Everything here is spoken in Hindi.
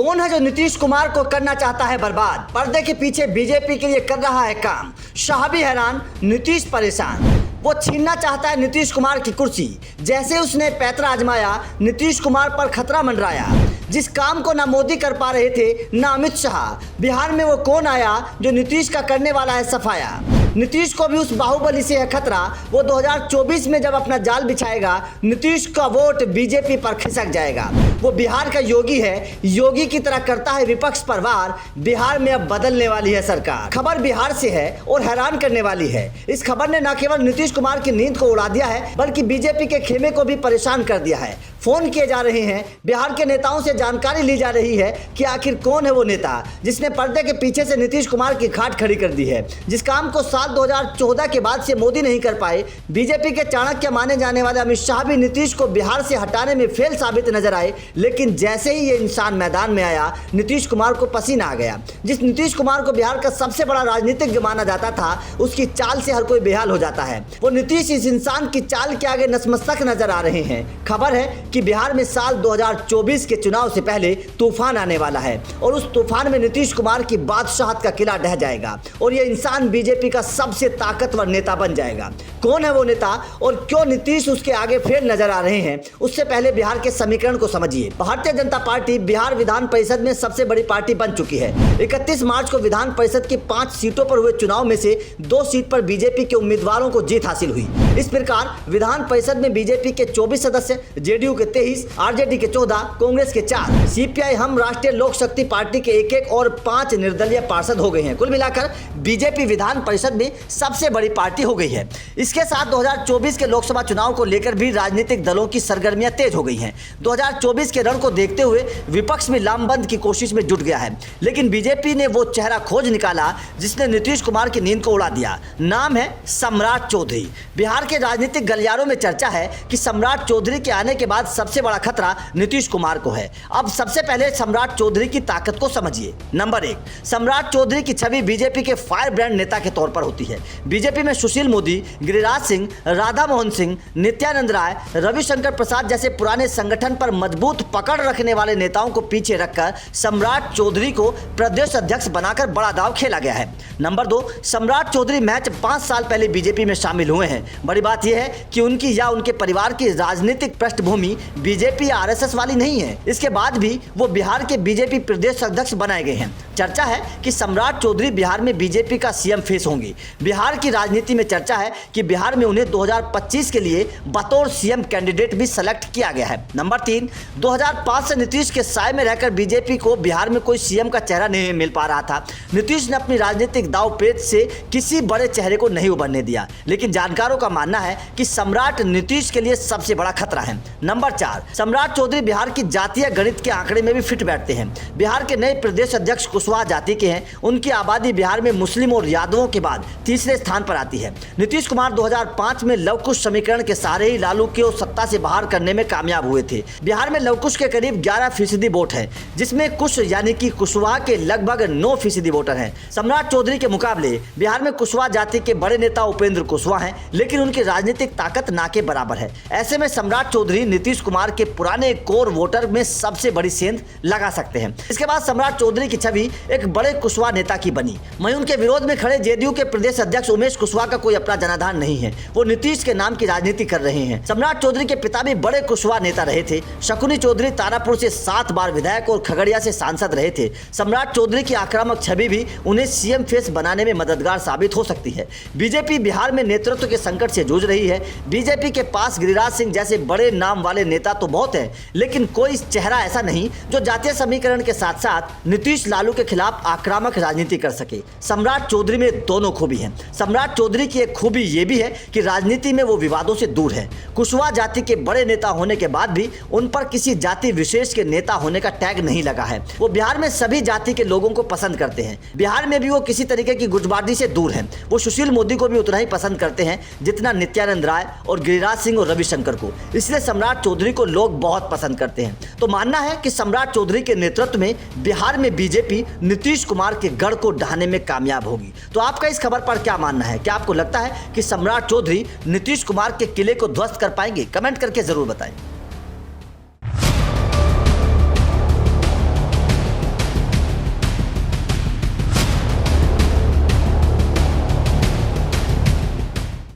कौन है जो नीतीश कुमार को करना चाहता है बर्बाद? पर्दे के पीछे बीजेपी के लिए कर रहा है काम। शाह भी हैरान, नीतीश परेशान। वो छीनना चाहता है नीतीश कुमार की कुर्सी। जैसे उसने पैतरा आजमाया, नीतीश कुमार पर खतरा मंडराया। जिस काम को ना मोदी कर पा रहे थे ना अमित शाह, बिहार में वो कौन आया जो नीतीश का करने वाला है सफाया। नीतीश को भी उस बाहुबली से है खतरा। वो 2024 में जब अपना जाल बिछाएगा, नीतीश का वोट बीजेपी पर खिसक जाएगा। वो बिहार का योगी है, योगी की तरह करता है विपक्ष पर वार। बिहार में अब बदलने वाली है सरकार। खबर बिहार से है और हैरान करने वाली है। इस खबर ने न केवल नीतीश कुमार की नींद को उड़ा दिया है, बल्कि बीजेपी के खेमे को भी परेशान कर दिया है। फोन किए जा रहे हैं, बिहार के नेताओं से जानकारी ली जा रही है कि आखिर कौन है वो नेता जिसने पर्दे के पीछे से नीतीश कुमार की खाट खड़ी कर दी है। जिस काम को साल 2014 के बाद से मोदी नहीं कर पाए, बीजेपी के चाणक्य माने जाने वाले अमित शाह भी नीतीश को बिहार से हटाने में फेल साबित नजर आए। लेकिन जैसे ही ये इंसान मैदान में आया, नीतीश कुमार को पसीना आ गया। जिस नीतीश कुमार को बिहार का सबसे बड़ा राजनीतिज्ञ माना जाता था, उसकी चाल से हर कोई बेहाल हो जाता है। वो नीतीश इस इंसान की चाल के आगे नतमस्तक नजर आ रहे हैं। खबर है कि बिहार में साल 2024 के चुनाव से पहले तूफान आने वाला है और उस तूफान में नीतीश कुमार की बादशाहत का किला ढह जाएगा और ये इंसान बीजेपी का सबसे ताकतवर नेता बन जाएगा। कौन है वो नेता और क्यों नीतीश उसके आगे फेल नजर आ रहे हैं, उससे पहले बिहार के समीकरण को समझिए। भारतीय जनता पार्टी बिहार विधान परिषद में सबसे बड़ी पार्टी बन चुकी है। 31 मार्च को विधान परिषद की 5 सीटों पर हुए चुनाव में से 2 सीट पर बीजेपी के उम्मीदवारों को जीत हासिल हुई। इस प्रकार विधान परिषद में बीजेपी के 24 सदस्य, जेडीयू के 23, आरजेडी के 14, कांग्रेस के 4, सीपीआई हम राष्ट्रीय लोक शक्ति पार्टी के 1-1 और 5 निर्दलीय पार्षद हो गए हैं। कुल मिलाकर बीजेपी विधान परिषद में सबसे बड़ी पार्टी हो गई है। इसके साथ 2024 के लोकसभा चुनाव को लेकर भी राजनीतिक दलों की सरगर्मियां तेज हो गई हैं। 2024 के रण को देखते हुए विपक्ष में लामबंद की कोशिश में जुट गया है। लेकिन बीजेपी ने वो चेहरा खोज निकाला जिसने नीतीश कुमार की नींद को उड़ा दिया। नाम है सम्राट चौधरी। बिहार के राजनीतिक गलियारों में चर्चा है कि सम्राट चौधरी के आने के बाद सबसे बड़ा खतरा नीतीश कुमार को है। अब सबसे पहले सम्राट चौधरी की ताकत को समझिए। नंबर 1, सम्राट चौधरी की छवि बीजेपी के फायर ब्रांड नेता के तौर पर होती है। बीजेपी में सुशील मोदी, गिरिराज सिंह, राधा मोहन सिंह, नित्यानंद राय, रविशंकर प्रसाद जैसे पुराने संगठन पर मजबूत पकड़ रखने वाले नेताओं को पीछे रखकर सम्राट चौधरी को प्रदेश अध्यक्ष बनाकर बड़ा दांव खेला गया है। नंबर 2, सम्राट चौधरी महज 5 साल पहले बीजेपी में शामिल हुए हैं। बड़ी बात यह है कि उनकी या उनके परिवार की राजनीतिक पृष्ठभूमि बीजेपी या आरएसएस वाली नहीं है। इसके बाद भी वो बिहार के बीजेपी प्रदेश अध्यक्ष बनाए गए हैं। चर्चा है कि सम्राट चौधरी बिहार में बीजेपी का सीएम फेस होंगे। बिहार की राजनीति में चर्चा है कि बिहार में उन्हें 2025 के लिए बतौर सीएम कैंडिडेट भी सेलेक्ट किया गया है। नंबर 3, 2005 से नीतीश के साए में रहकर बीजेपी को बिहार में कोई सीएम का चेहरा नहीं मिल पा रहा था। नीतीश ने अपनी राजनीतिक दांवपेच से किसी बड़े चेहरे को नहीं उभरने दिया। लेकिन जानकारों का मानना है कि सम्राट नीतीश के लिए सबसे बड़ा खतरा है। नंबर 4, सम्राट चौधरी बिहार की जातीय गणित के आंकड़े में भी फिट बैठते हैं। बिहार के नए प्रदेश अध्यक्ष कुशवाहा जाति के हैं। उनकी आबादी बिहार में मुस्लिम और यादवों के बाद तीसरे स्थान पर आती है। नीतीश कुमार 2005 में लवकुश समीकरण के सहारे ही लालू को सत्ता से बाहर करने में कामयाब हुए थे। बिहार में लवकुश के करीब 11% वोट है, जिसमें कुश यानी कि कुशवाहा के लगभग 9% वोटर हैं। सम्राट चौधरी के मुकाबले बिहार में कुशवाहा जाति के बड़े नेता उपेंद्र कुशवाहा हैं, लेकिन उनकी राजनीतिक ताकत ना के बराबर है। ऐसे में सम्राट चौधरी नीतीश कुमार के पुराने कोर वोटर में सबसे बड़ी सेंध लगा सकते हैं। इसके बाद सम्राट चौधरी की छवि एक बड़े कुशवाहा नेता की बनी। वहीं उनके विरोध में खड़े जेडीयू के प्रदेश अध्यक्ष उमेश कुशवाहा का कोई अपना जनाधार नहीं है। वो नीतीश के नाम की राजनीति कर रहे हैं। सम्राट चौधरी के पिता भी बड़े कुशवाहा नेता रहे थे। शकुनी चौधरी तारापुर से 7 बार विधायक और खगड़िया से सांसद रहे थे। सम्राट चौधरी की आक्रामक छवि भी उन्हें सीएम फेस बनाने में मददगार साबित हो सकती है। बीजेपी बिहार में नेतृत्व के संकट से जूझ रही है। बीजेपी के पास गिरिराज सिंह जैसे बड़े नाम वाले नेता तो बहुत है, लेकिन कोई चेहरा ऐसा नहीं जो जातीय समीकरण के साथ साथ नीतीश लालू के खिलाफ आक्रामक राजनीति कर सके। सम्राट चौधरी में दोनों खूबी हैं। सम्राट चौधरी की एक खूबी ये भी है कि राजनीति में वो विवादों से दूर है। कुशवाहा जाति के बड़े नेता होने के बाद भी उन पर किसी जाति विशेष के नेता होने का टैग नहीं लगा है। वो बिहार में सभी जाति के लोगों को पसंद करते हैं। बिहार में भी वो किसी तरीके की गुटबाजी से दूर हैं। वो सुशील मोदी को भी उतना ही पसंद करते हैं जितना नित्यानंद राय और गिरिराज सिंह और रविशंकर को। इसलिए सम्राट चौधरी को लोग बहुत पसंद करते हैं। तो मानना है कि सम्राट चौधरी के नेतृत्व में बिहार में बीजेपी नीतीश कुमार के गढ़ को ढहाने में कामयाब होगी। तो आपका इस खबर पर क्या मानना है? क्या आपको लगता है कि सम्राट चौधरी नीतीश कुमार के किले को ध्वस्त कर पाएंगे? कमेंट करके जरूर बताएं।